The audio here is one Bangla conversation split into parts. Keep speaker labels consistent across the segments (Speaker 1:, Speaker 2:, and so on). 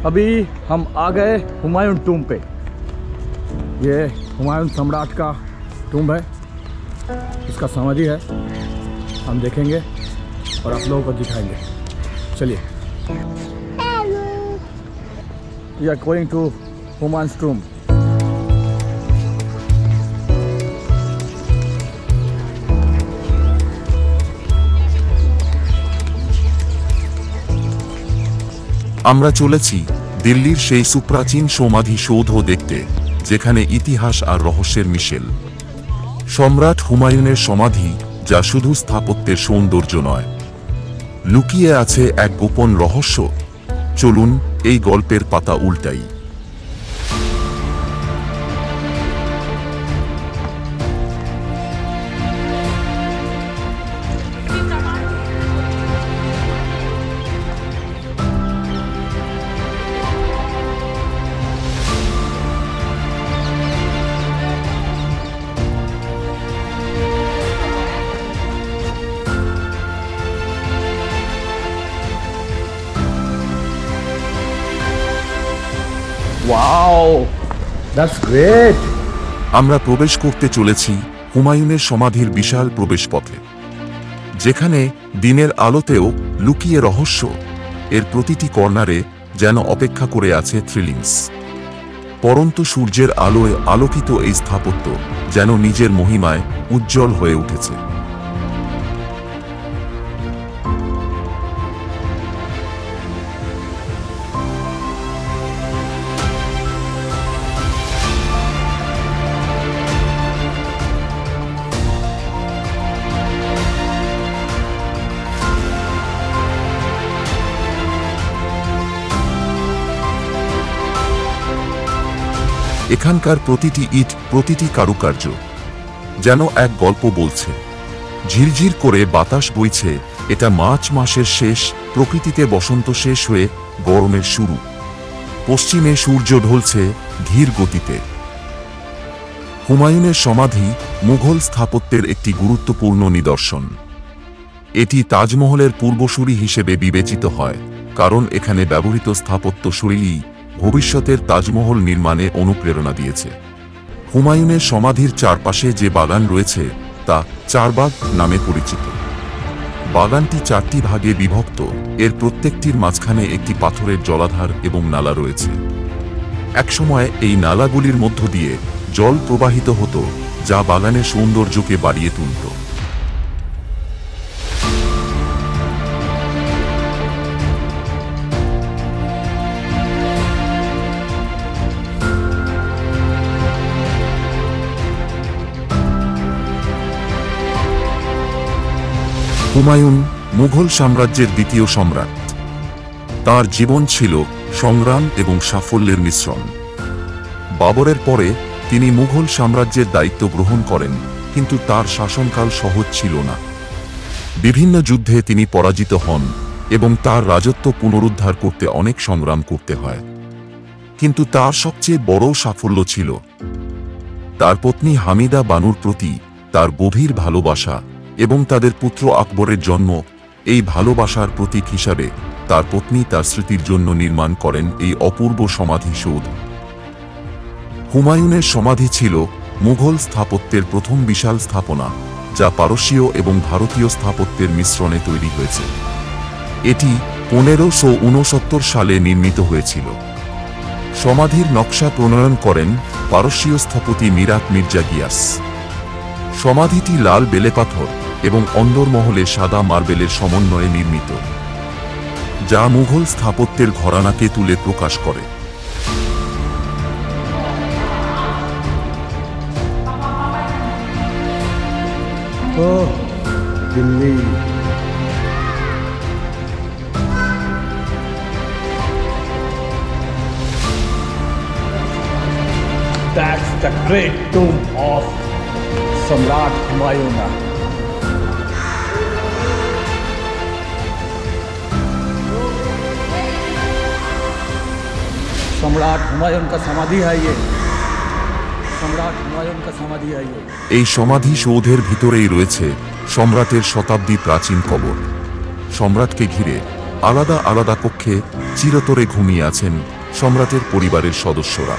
Speaker 1: अभी हम आ गए हुमायूं टूम पे। ये हुमायूं सम्राट का टूम है, इसका समाधि है। हम देखेंगे और आप लोगों को दिखाएंगे। चलिए। We are going to Humayun's tomb.
Speaker 2: আমরা চলেছি দিল্লির সেই সুপ্রাচীন সমাধি সৌধ দেখতে, যেখানে ইতিহাস আর রহস্যের মিশেল। সম্রাট হুমায়ুনের সমাধি, যা শুধু স্থাপত্যের সৌন্দর্য নয়, লুকিয়ে আছে এক গোপন রহস্য। চলুন এই গল্পের পাতা উল্টাই।
Speaker 1: Wow, that's great.
Speaker 2: আমরা প্রবেশ করতে চলেছি হুমায়ুনের সমাধির বিশাল প্রবেশপথে, যেখানে দিনের আলোতেও লুকিয়ে রহস্য। এর প্রতিটি কর্নারে যেন অপেক্ষা করে আছে থ্রিলিংস। পরন্ত সূর্যের আলোয় আলোকিত এই স্থাপত্য যেন নিজের মহিমায় উজ্জ্বল হয়ে উঠেছে। এখানকার প্রতিটি ইট, প্রতিটি কারুকার্য যেন এক গল্প বলছে। ঝিরঝির করে বাতাস বইছে, এটা মার্চ মাসের শেষ। প্রকৃতিতে বসন্ত শেষ হয়ে গরমের শুরু। পশ্চিমে সূর্য ঢলছে ধীর গতিতে। হুমায়ুনের সমাধি মুঘল স্থাপত্যের একটি গুরুত্বপূর্ণ নিদর্শন। এটি তাজমহলের পূর্বসূরি হিসেবে বিবেচিত হয়, কারণ এখানে ব্যবহৃত স্থাপত্য শৈলী ভবিষ্যতের তাজমহল নির্মাণে অনুপ্রেরণা দিয়েছে। হুমায়ুনের সমাধির চারপাশে যে বাগান রয়েছে তা চারবাগ নামে পরিচিত। বাগানটি 4টি ভাগে বিভক্ত। এর প্রত্যেকটির মাঝখানে একটি পাথরের জলাধার এবং নালা রয়েছে। একসময় এই নালাগুলির মধ্য দিয়ে জল প্রবাহিত হতো, যা বাগানের সৌন্দর্যকে বাড়িয়ে তুলত। হুমায়ুন মুঘল সাম্রাজ্যের দ্বিতীয় সম্রাট। তার জীবন ছিল সংগ্রাম এবং সাফল্যের মিশ্রণ। বাবরের পরে তিনি মুঘল সাম্রাজ্যের দায়িত্ব গ্রহণ করেন, কিন্তু তার শাসনকাল সহজ ছিল না। বিভিন্ন যুদ্ধে তিনি পরাজিত হন এবং তার রাজত্ব পুনরুদ্ধার করতে অনেক সংগ্রাম করতে হয়। কিন্তু তার সবচেয়ে বড় সাফল্য ছিল তার পত্নী হামিদা বানুর প্রতি তার গভীর ভালোবাসা এবং তাদের পুত্র আকবরের জন্ম। এই ভালোবাসার প্রতীক হিসাবে তার পত্নী তার স্মৃতির জন্য নির্মাণ করেন এই অপূর্ব সমাধিসৌধ। হুমায়ুনের সমাধি ছিল মুঘল স্থাপত্যের প্রথম বিশাল স্থাপনা, যা পারস্যীয় এবং ভারতীয় স্থাপত্যের মিশ্রণে তৈরি হয়েছে। এটি 1569 সালে নির্মিত হয়েছিল। সমাধির নকশা প্রণয়ন করেন পারস্যীয় স্থপতি মিরাত মির্জা গিয়াস। সমাধিটি লাল বেলেপাথর এবং অন্দরমহলে সাদা মার্বেলের সমন্বয়ে নির্মিত, যা মুঘল স্থাপত্যের ঘরানাকে তুলে প্রকাশ করে।
Speaker 1: Delhi That's the great tomb of Samrat Humayun. सम्राट हुमायूं का समाधि है ये। सम्राट हुमायूं का समाधि है ये।
Speaker 2: এই সমাধি সৌধের ভিতরেই রয়েছে সম্রাটের শতাব্দী প্রাচীন কবর। সম্রাটকে ঘিরে আলাদা আলাদা কক্ষে চিরতরে ঘুমিয়ে আছেন সম্রাটের পরিবারের সদস্যরা।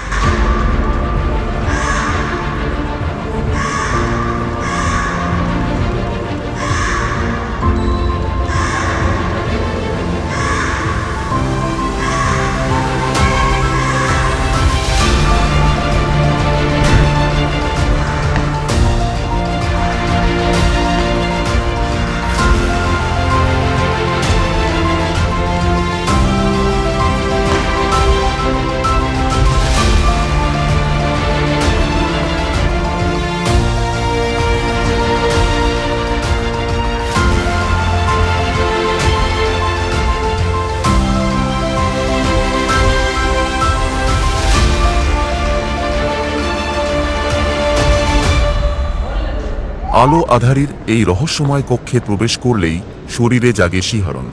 Speaker 2: আলো আধারির এই রহস্যময় কক্ষে প্রবেশ করলেই শরীরে জাগে শিহরণ।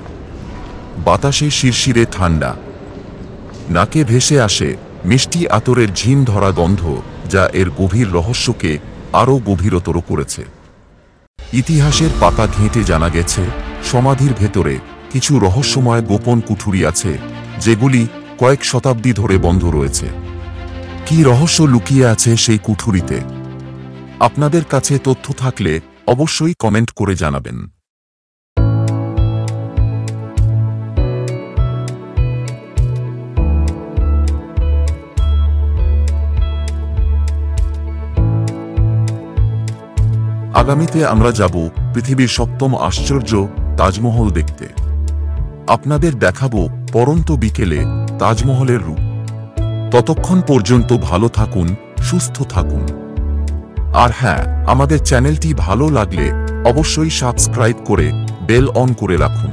Speaker 2: বাতাসে শিরশিরে ঠান্ডা, নাকে ভেসে আসে মিষ্টি আতরের ঝিম ধরা গন্ধ, যা এর গভীর রহস্যকে আরও গভীরতর করেছে। ইতিহাসের পাতা ঘেঁটে জানা গেছে সমাধির ভেতরে কিছু রহস্যময় গোপন কুঠুরি আছে, যেগুলি কয়েক শতাব্দী ধরে বন্ধ রয়েছে। কী রহস্য লুকিয়ে আছে সেই কুঠুরিতে? আপনাদের কাছে তথ্য থাকলে অবশ্যই কমেন্ট করে জানাবেন। আগামীতে আমরা যাব পৃথিবীর সপ্তম আশ্চর্য তাজমহল দেখতে। আপনাদের দেখাবো পড়ন্ত বিকেলে তাজমহলের রূপ। ততক্ষণ পর্যন্ত ভালো থাকুন, সুস্থ থাকুন। আর হ্যাঁ, আমাদের চ্যানেলটি ভালো লাগলে অবশ্যই সাবস্ক্রাইব করে বেল অন করে রাখুন,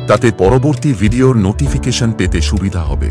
Speaker 2: তাতে পরবর্তী ভিডিওর নোটিফিকেশন পেতে সুবিধা হবে।